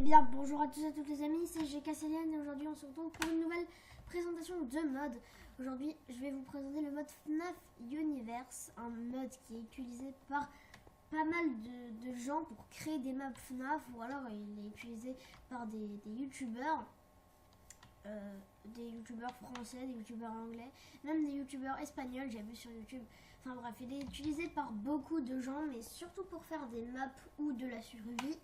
bien, bonjour à tous et à toutes les amis, c'est GK Céliane et aujourd'hui on se retrouve pour une nouvelle présentation de mode. Aujourd'hui, je vais vous présenter le mode FNAF Universe, un mode qui est utilisé par pas mal de gens pour créer des maps FNAF, ou alors il est utilisé par des youtubeurs, français, des youtubeurs anglais, même des youtubeurs espagnols, j'ai vu sur YouTube. Enfin bref, il est utilisé par beaucoup de gens, mais surtout pour faire des maps ou de la survie.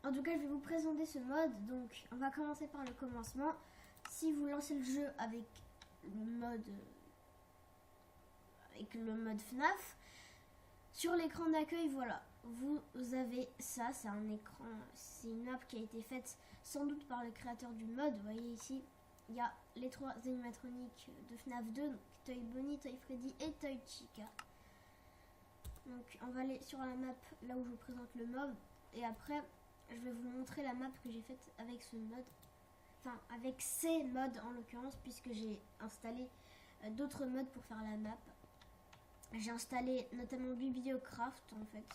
En tout cas, je vais vous présenter ce mode. Donc, on va commencer par le commencement. Si vous lancez le jeu avec le mode FNAF, sur l'écran d'accueil, voilà, vous avez ça. C'est un écran, c'est une map qui a été faite sans doute par le créateur du mode. Vous voyez ici, il y a les trois animatroniques de FNAF 2, donc Toy Bonnie, Toy Freddy et Toy Chica. Donc, on va aller sur la map là où je vous présente le mob, et après je vais vous montrer la map que j'ai faite avec ce mode, enfin avec ces modes en l'occurrence, puisque j'ai installé d'autres modes pour faire la map. J'ai installé notamment Bibliocraft en fait.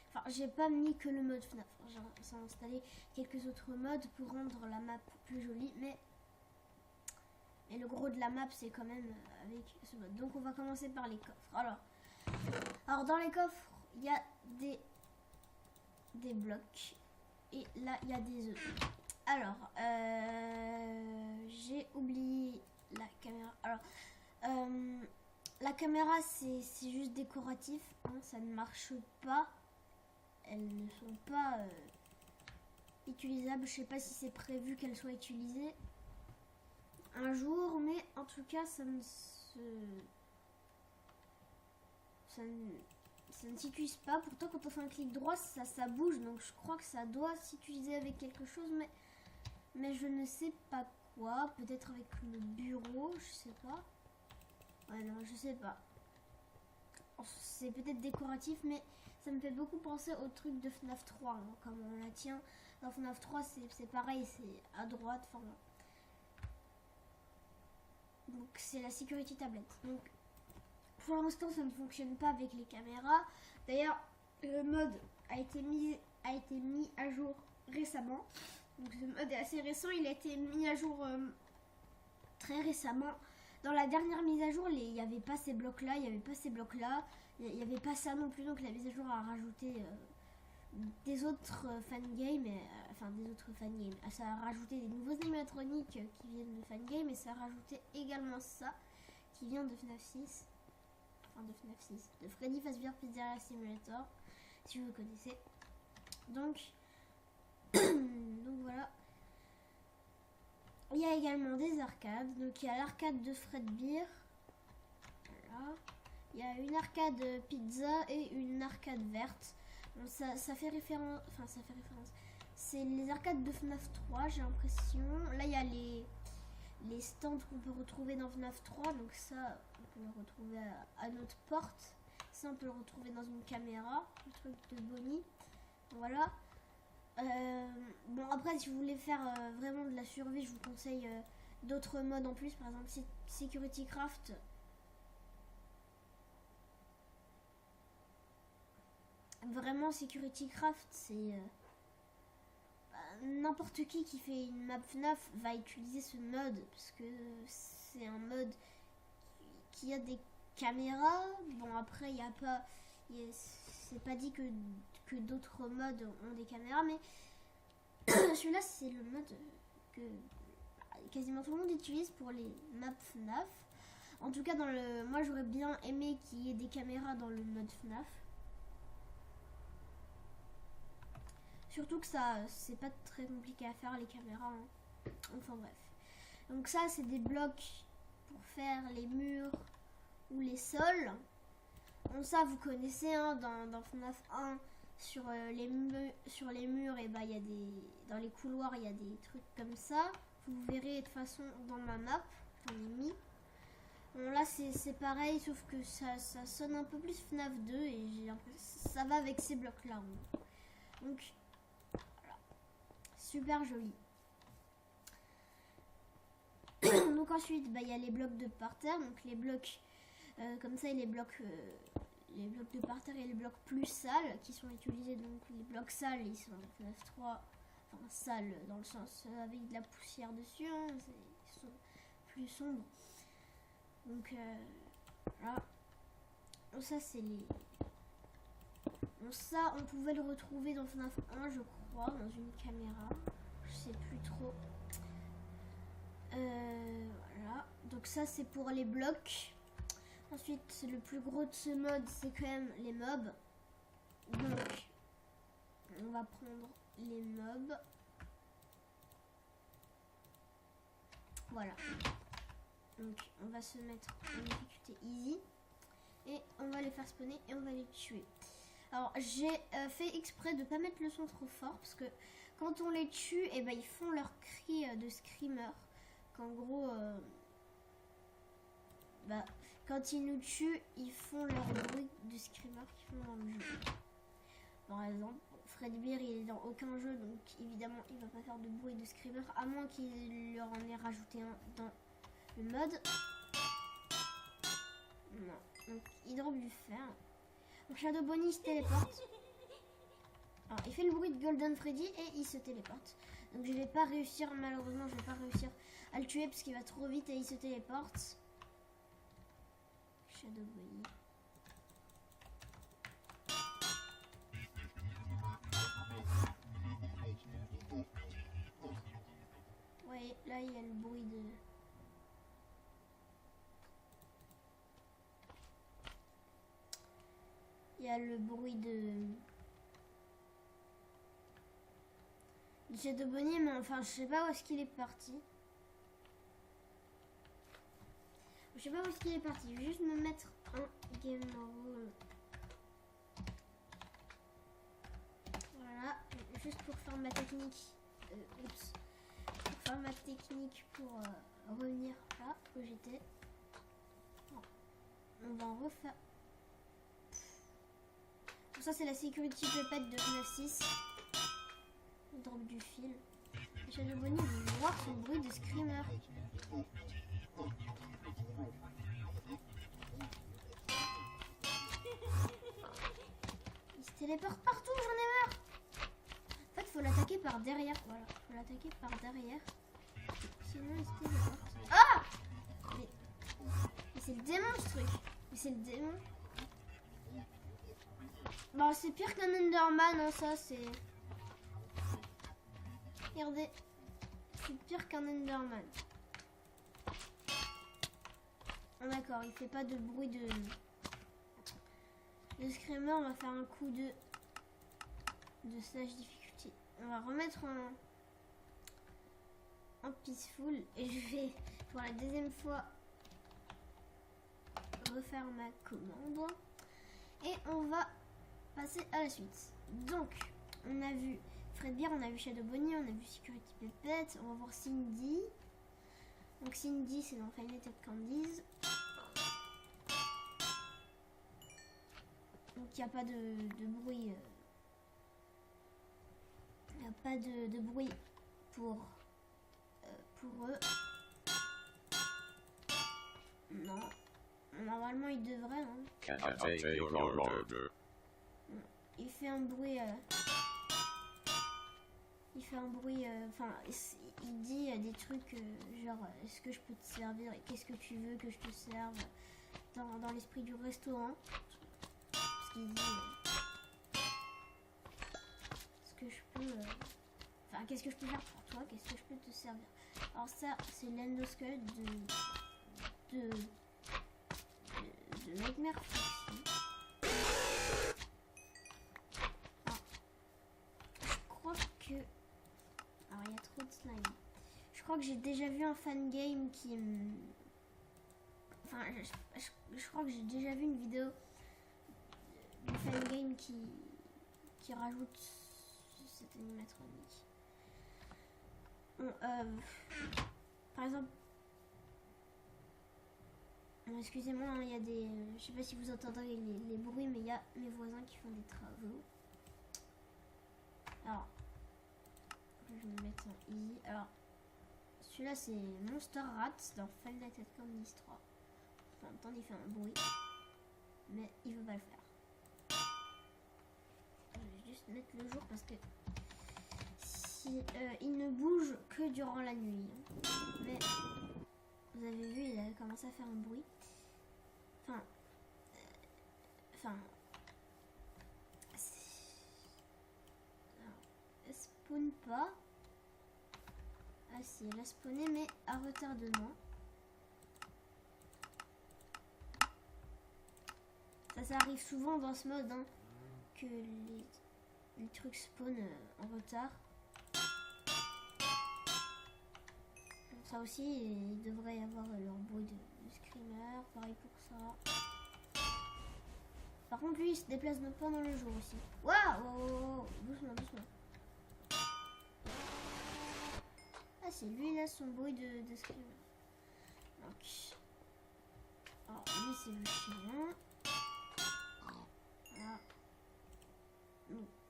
Enfin, j'ai pas mis que le mode FNAF, j'ai installé quelques autres modes pour rendre la map plus jolie, mais le gros de la map c'est quand même avec ce mode. Donc on va commencer par les coffres. Alors dans les coffres, il y a des blocs. Et là, il y a des œufs. Alors, j'ai oublié la caméra. Alors, la caméra, c'est juste décoratif. Hein, ça ne marche pas. Elles ne sont pas utilisables. Je sais pas si c'est prévu qu'elles soient utilisées un jour. Mais en tout cas, ça ne s'utilise pas. Pourtant, quand on fait un clic droit, ça bouge. Donc, je crois que ça doit s'utiliser avec quelque chose. Mais je ne sais pas quoi. Peut-être avec le bureau. Je sais pas. Ouais, non, je sais pas. C'est peut-être décoratif. Mais ça me fait beaucoup penser au truc de FNAF 3. Hein, comme on la tient. Dans FNAF 3, c'est pareil. C'est à droite. Enfin, donc, c'est la security tablette. Donc, pour l'instant, ça ne fonctionne pas avec les caméras. D'ailleurs, le mode a été mis à jour récemment. Donc, ce mode est assez récent. Il a été mis à jour très récemment. Dans la dernière mise à jour, il n'y avait pas ces blocs-là, il n'y avait pas ces blocs-là. Il n'y avait pas ça non plus. Donc, la mise à jour a rajouté des autres fangames. Ça a rajouté des nouveaux animatroniques qui viennent de fangame. Et ça a rajouté également ça qui vient de FNAF 6. De FNAF 6, de Freddy Fazbear Pizzeria Simulator, si vous le connaissez. Donc voilà. Il y a également des arcades. Donc il y a l'arcade de Fredbear. Voilà. Il y a une arcade pizza et une arcade verte. Donc, ça fait référence. Enfin, ça fait référence. C'est les arcades de FNAF 3, j'ai l'impression. Là, il y a les stands qu'on peut retrouver dans FNAF 3, donc ça on peut le retrouver à notre porte. Ça on peut le retrouver dans une caméra, le truc de Bonnie. Voilà. Bon, après si vous voulez faire vraiment de la survie, je vous conseille d'autres modes en plus, par exemple Security Craft. Vraiment Security Craft, c'est n'importe qui fait une map FNAF va utiliser ce mode, parce que c'est un mode qui a des caméras. Bon, après, il n'y a pas... C'est pas dit que d'autres modes ont des caméras, mais celui-là, c'est le mode que quasiment tout le monde utilise pour les maps FNAF. En tout cas, moi, j'aurais bien aimé qu'il y ait des caméras dans le mode FNAF. Surtout que ça, c'est pas très compliqué à faire les caméras. Hein. Enfin bref. Donc ça, c'est des blocs pour faire les murs ou les sols. Bon, ça, vous connaissez, hein, dans FNAF 1, sur les murs, et bah, y a dans les couloirs, il y a des trucs comme ça. Vous verrez de toute façon dans ma map, j'en ai mis. Bon, là, c'est pareil, sauf que ça sonne un peu plus FNAF 2 et j'ai l'impression que ça va avec ces blocs-là. Hein. Donc, super joli. Donc ensuite, il y a les blocs de par terre. Donc les blocs comme ça et les blocs les blocs de parterre et les blocs plus sales qui sont utilisés. Donc les blocs sales, ils sont dans FNAF 3, enfin sales dans le sens avec de la poussière dessus, hein, ils sont plus sombres. Donc voilà. Donc ça c'est les... Donc ça on pouvait le retrouver dans FNAF 1 je crois, dans une caméra. Je sais plus trop. Voilà. Donc ça c'est pour les blocs. Ensuite le plus gros de ce mode c'est quand même les mobs. Donc on va prendre les mobs. Voilà. Donc on va se mettre en difficulté easy. Et on va les faire spawner et on va les tuer. Alors j'ai fait exprès de pas mettre le son trop fort parce que quand on les tue, et ben ils font leur cri de screamer. Qu'en gros, quand ils nous tuent, ils font leur bruit de screamer qu'ils font dans le jeu. Par exemple, Fredbear il est dans aucun jeu, donc évidemment il va pas faire de bruit de screamer à moins qu'il leur en ait rajouté un dans le mode. Non, donc il drop du fer. Donc Shadow Bonnie se téléporte. Alors il fait le bruit de Golden Freddy et il se téléporte. Donc je vais pas réussir, malheureusement je vais pas réussir à le tuer parce qu'il va trop vite et il se téléporte. Shadow Bonnie. Ouais, là il y a le bruit de... Il y a le bruit de Shadow Bonnie, mais enfin je sais pas où est-ce qu'il est parti. Je sais pas où est-ce qu'il est parti. Je vais juste me mettre un game roll. Voilà, juste pour faire ma technique. Oups. Pour faire ma technique pour revenir là où j'étais. Bon. On va en refaire. Pour ça c'est la security pépette de 9.6. Drop du fil. Et Shadow Bonnie veut voir son bruit de screamer. Il se téléporte partout, j'en ai marre. En fait faut l'attaquer par derrière. Voilà, faut l'attaquer par derrière. Sinon il se téléporte. Ah! Mais c'est le démon ce truc. Mais c'est le démon. Bon c'est pire qu'un Enderman, hein, ça c'est... Regardez, c'est pire qu'un Enderman. Oh, d'accord, il fait pas de bruit de screamer. On va faire un coup de slash difficulty. On va remettre en peaceful et je vais pour la deuxième fois refaire ma commande et on va passer à la suite. Donc on a vu Fredbear, on a vu Shadow Bonnie, on a vu Security Pépette, on va voir Cindy. Donc Cindy c'est dans Five Nights at Candy's. Donc il n'y a pas de bruit. Il n'y a pas de bruit pour eux. Non. Normalement il devrait. Hein. Il fait un bruit. Il fait un bruit, enfin, il dit des trucs genre, est-ce que je peux te servir et qu'est-ce que tu veux que je te serve dans l'esprit du restaurant. Parce qu'il dit, est-ce que je peux, enfin, qu'est-ce que je peux faire pour toi, qu'est-ce que je peux te servir. Alors ça, c'est l'endoskull de Nightmare Foxy. Je crois que... Alors il y a trop de slime. Je crois que j'ai déjà vu un fan game qui... Enfin, je crois que j'ai déjà vu une vidéo de fan game qui rajoute cette animatronique. Bon, par exemple... Excusez-moi, hein, il y a des... Je sais pas si vous entendrez les bruits, mais il y a mes voisins qui font des travaux. Alors... Je vais me mettre en easy. Alors, celui-là c'est Monster Rats dans Five Nights at Candy's 3. Enfin, attendez, il fait un bruit. Mais il veut pas le faire. mettre le jour parce que si, il ne bouge que durant la nuit. Mais vous avez vu, il a commencé à faire un bruit. Enfin, elle spawn pas. Ah si, elle a spawné mais à retardement. Ça arrive souvent dans ce mode, hein, que les trucs spawnent en retard. Ça aussi, il devrait y avoir leur bruit de screamer, pareil pour ça. Par contre, lui, il se déplace pendant le jour aussi. Waouh, doucement, doucement. Ah, c'est lui là, son bruit de screamer. Donc, alors, lui, c'est le chien. Voilà.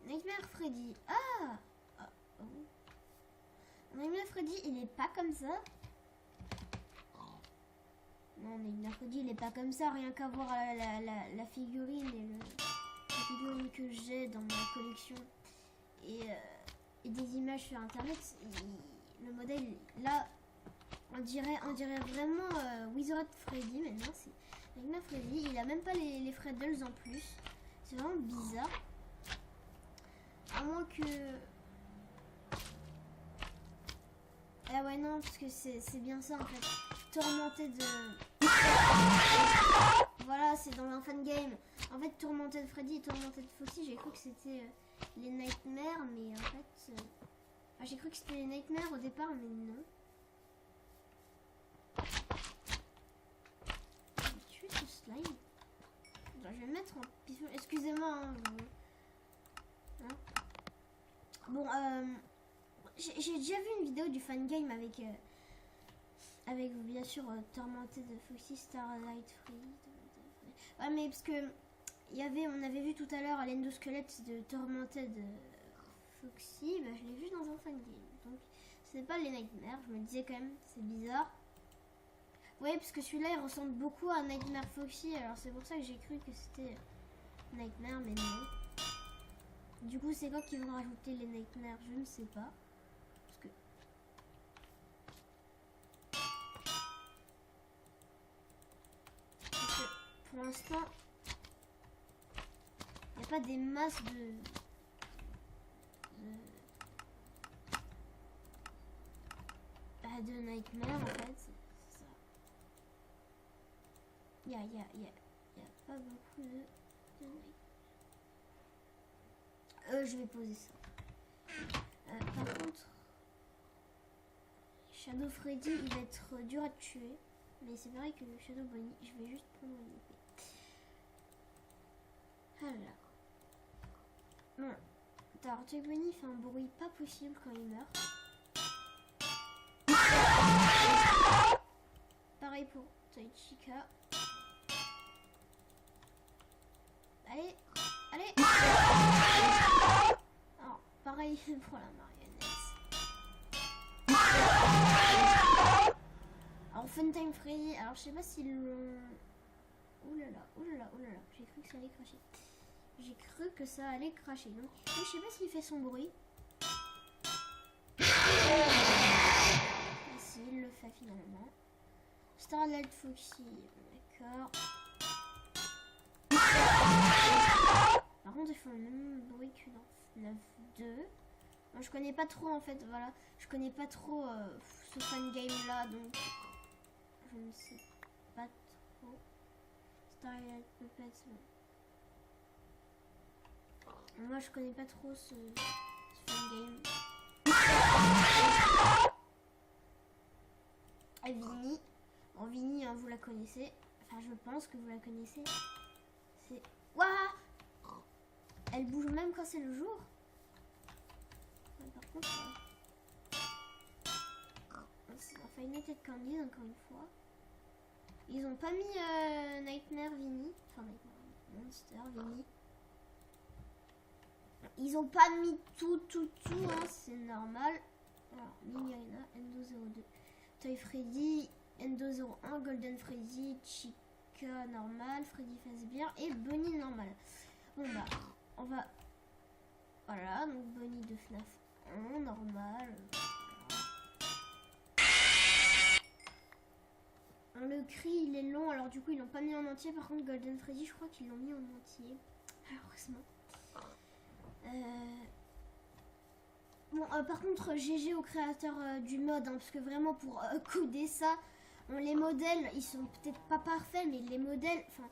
Nightmare Freddy. Oh. Nightmare Freddy, il est pas comme ça. Non, Nightmare Freddy, il est pas comme ça. Rien qu'à voir la figurine et la figurine que j'ai dans ma collection et des images sur internet. Le modèle, là, on dirait vraiment Wizard Freddy. Maintenant, c'est Nightmare Freddy. Il a même pas les Freddles en plus. C'est vraiment bizarre. À moins que... Ah ouais, non, parce que c'est bien ça en fait. Tourmenté de... Voilà, c'est dans un fan game. En fait, Tourmenté de Freddy et Tourmenté de Foxy, j'ai cru que c'était les Nightmares, mais en fait... j'ai cru que c'était les Nightmares au départ, mais non. J'ai tué ce slime. Attends, je vais le mettre en pisson. Excusez-moi, hein, Bon, j'ai déjà vu une vidéo du fan game avec bien sûr Tourmenté de Foxy, Starlight Free. Ouais, mais parce que on avait vu tout à l'heure l'endosquelette de Tourmenté de Foxy, bah, je l'ai vu dans un fan game. Donc c'est pas les Nightmares, je me disais quand même, c'est bizarre. Ouais, parce que celui-là il ressemble beaucoup à Nightmare Foxy, alors c'est pour ça que j'ai cru que c'était Nightmare, mais non. Du coup, c'est quand qu'ils vont rajouter les Nightmares, je ne sais pas. Parce que pour l'instant, il n'y a pas des masses de Nightmare en fait. C'est ça. Il y a pas beaucoup de Nightmare. Je vais poser ça. Par contre, Shadow Freddy, il va être dur à tuer. Mais c'est vrai que Shadow Bonnie, je vais juste prendre une épée. Alors. Bon. Shadow Bonnie fait un bruit pas possible quand il meurt. Pareil pour Taichika. Allez. Alors, pareil pour la marionnette. Alors, Funtime Freddy, alors je sais pas s'ils l'ont... Oulala, j'ai cru que ça allait cracher. Donc, je sais pas s'il fait son bruit. Ah, si, il le fait finalement. Starlight Foxy, d'accord. Par contre, ils font le même bruit que dans 9.2. Bon, je connais pas trop en fait, voilà. Je connais pas trop ce fan game là, donc je ne sais pas trop. Starlight Puppets. Moi, je connais pas trop ce fan game. Et Vinny. Bon, Vinny, hein, vous la connaissez. Enfin, je pense que vous la connaissez. C'est... Waouh! Elle bouge même quand c'est le jour. Ouais, par contre, c'est un Five Nights at Candy encore une fois. Ils ont pas mis Nightmare Vinny. Enfin, Nightmare Monster Vinny. Ils ont pas mis tout, hein, c'est normal. Alors, Mignarina, Endo02, Toy Freddy, Endo01, Golden Freddy, Chica normal, Freddy Fazbear et Bonnie normal. Bon bah, on va Voilà, donc Bonnie de FNAF 1, normal. Le cri il est long, alors du coup ils l'ont pas mis en entier. Par contre Golden Freddy je crois qu'ils l'ont mis en entier. Heureusement. Bon, par contre GG au créateur du mode, hein, parce que vraiment pour coder ça, les modèles ils sont peut-être pas parfaits, mais les modèles, enfin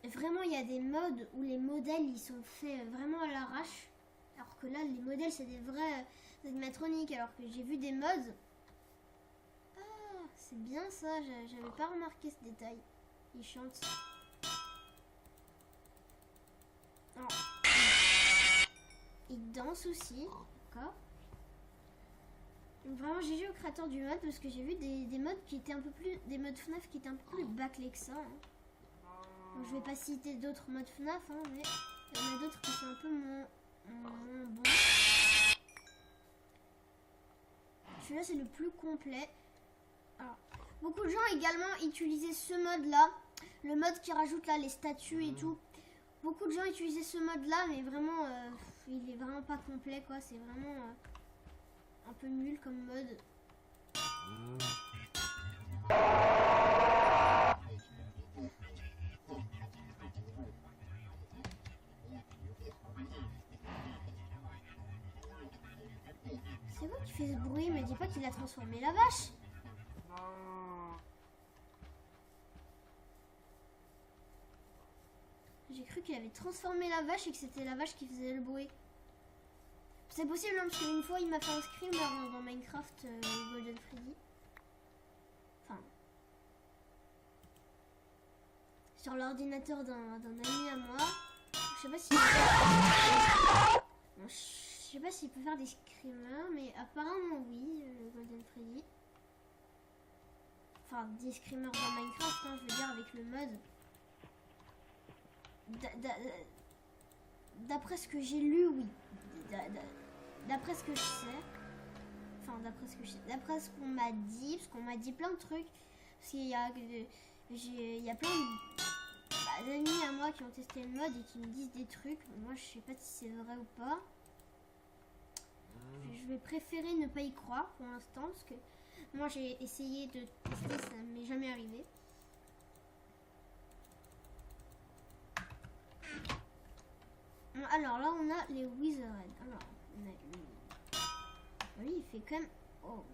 vraiment il y a des modes où les modèles ils sont faits vraiment à l'arrache, alors que là les modèles c'est des vrais animatroniques, alors que j'ai vu des modes. C'est bien ça, j'avais pas remarqué ce détail. Il chante. Alors, il danse aussi, d'accord. Donc vraiment GG au créateur du mode, parce que j'ai vu des modes qui étaient un peu plus, des modes FNAF qui étaient un peu plus bâclés que ça. Hein. Donc, je vais pas citer d'autres modes FNAF, hein, mais il y en a d'autres qui sont un peu moins bons. Celui-là c'est le plus complet. Alors, beaucoup de gens également utilisaient ce mode là, le mode qui rajoute là les statues et tout. Beaucoup de gens utilisaient ce mode là, mais vraiment il est vraiment pas complet quoi, c'est vraiment un peu nul comme mode. C'est vous qui fait ce bruit, mais dis pas qu'il a transformé la vache. J'ai cru qu'il avait transformé la vache et que c'était la vache qui faisait le bruit. C'est possible, hein, parce qu'une fois il m'a fait un screamer dans Minecraft Golden Freddy. Enfin. Sur l'ordinateur d'un ami à moi. Je sais pas si. Non, je sais pas s'il peut faire des screamers, mais apparemment oui, Golden Freddy. Enfin, des screamers dans Minecraft, hein, je veux dire, avec le mode. D'après ce que j'ai lu, oui. D'après ce que je sais. Enfin, d'après ce que je sais. D'après ce qu'on m'a dit, parce qu'on m'a dit plein de trucs. Parce qu'il y a plein d'amis à moi qui ont testé le mode et qui me disent des trucs. Moi, je sais pas si c'est vrai ou pas. Je vais préférer ne pas y croire pour l'instant, parce que moi, j'ai essayé de tester, ça ne m'est jamais arrivé. Alors là, on a les Wizards. Alors, on a une... Oui, il fait quand même... Oh.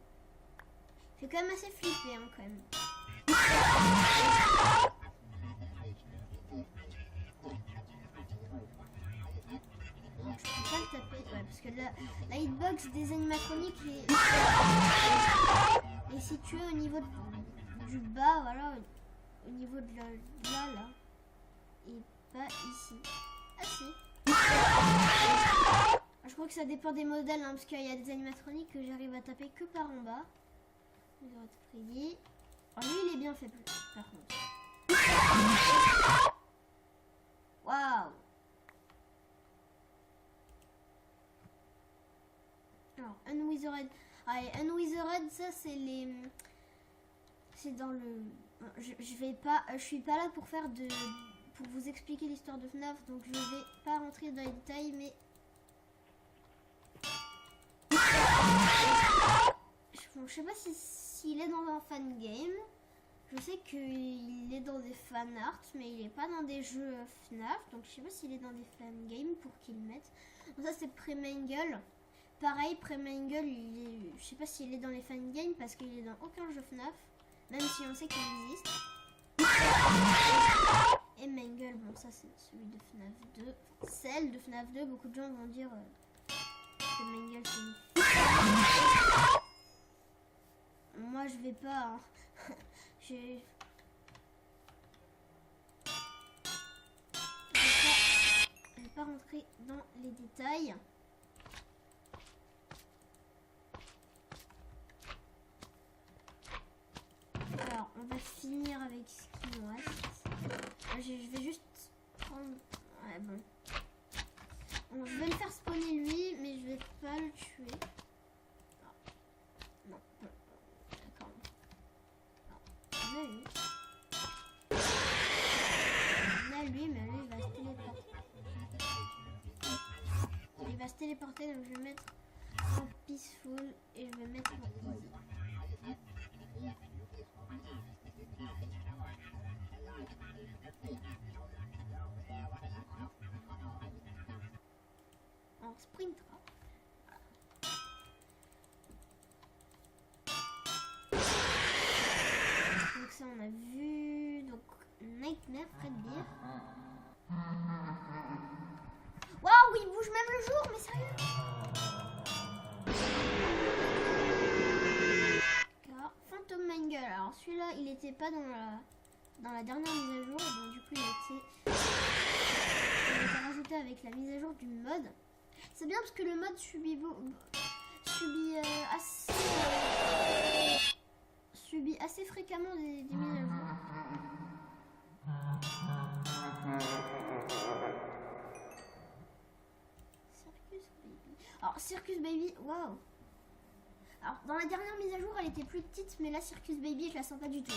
Il fait quand même assez flipper, hein, quand même. Je peux pas le taper, ouais, parce que la hitbox des animatroniques est située au niveau du bas, voilà, au niveau de là, et pas ici. Ah si. Je crois que ça dépend des modèles, hein, parce qu'il y a des animatroniques que j'arrive à taper que par en bas. Freddy. Alors lui, il est bien fait, par contre. Waouh. Alors, Unwithered. Allez, Unwithered, ça c'est les... C'est dans le... Je suis pas là pour faire de... Pour vous expliquer l'histoire de FNAF, donc je vais pas rentrer dans les détails, mais... Je sais pas s'il est dans un fan game. Je sais qu'il est dans des fan art, mais il est pas dans des jeux FNAF, donc je sais pas s'il est dans des fan games pour qu'ils le mettent. Donc ça c'est Premangle. Pareil, Premangle, je sais pas s'il est dans les fan games parce qu'il est dans aucun jeu FNAF, même si on sait qu'il existe. Et Mangle, bon ça c'est celui de FNAF 2. Celle de FNAF 2, beaucoup de gens vont dire que Mangle c'est une... Moi je vais pas... Hein. Je vais pas rentrer dans les détails. Alors, on va finir avec ce qui nous reste. Je vais juste prendre... Ouais, bon. Bon, je vais le faire spawner lui, mais je vais pas le tuer. Non, bon. D'accord. Non, on a lui. On a lui, mais lui, il va se téléporter. Il va se portée, donc je vais mettre en peaceful et je vais mettre en easy. On sprintera. Donc ça on a vu. Donc Nightmare, Fredbear. Waouh, il bouge même le jour, mais sérieux? D'accord. Phantom Mangle. Alors celui-là, il n'était pas dans la dernière mise à jour. Donc du coup, il a été rajouté avec la mise à jour du mode. C'est bien parce que le mode subit assez fréquemment des mises à jour. Circus Baby. Alors Circus Baby, waouh. Alors dans la dernière mise à jour, elle était plus petite, mais là Circus Baby, je la sens pas du tout.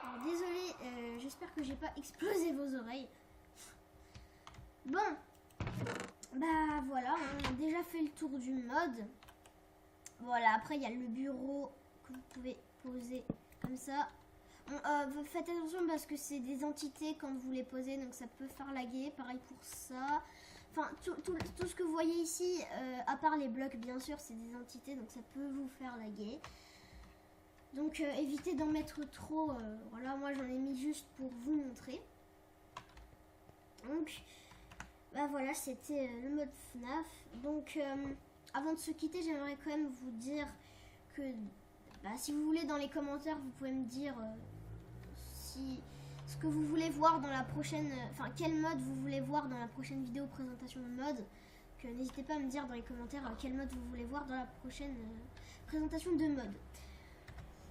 Alors désolé, j'espère que j'ai pas explosé vos oreilles. Bon, bah voilà, on a déjà fait le tour du mode. Voilà, après il y a le bureau que vous pouvez poser comme ça. Faites attention parce que c'est des entités quand vous les posez, donc ça peut faire laguer. Pareil pour ça. Enfin, tout ce que vous voyez ici, à part les blocs bien sûr, c'est des entités, donc ça peut vous faire laguer. Donc évitez d'en mettre trop. Voilà, moi j'en ai mis juste pour vous montrer. Donc, bah voilà, c'était le mode FNAF. Donc, avant de se quitter, j'aimerais quand même vous dire que bah, si vous voulez dans les commentaires, vous pouvez me dire ce que vous voulez voir dans la prochaine, enfin quel mode vous voulez voir dans la prochaine vidéo présentation de mode. N'hésitez pas à me dire dans les commentaires quel mode vous voulez voir dans la prochaine présentation de mode.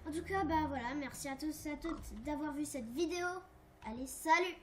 En tout cas, bah voilà, merci à tous et à toutes d'avoir vu cette vidéo. Allez, salut!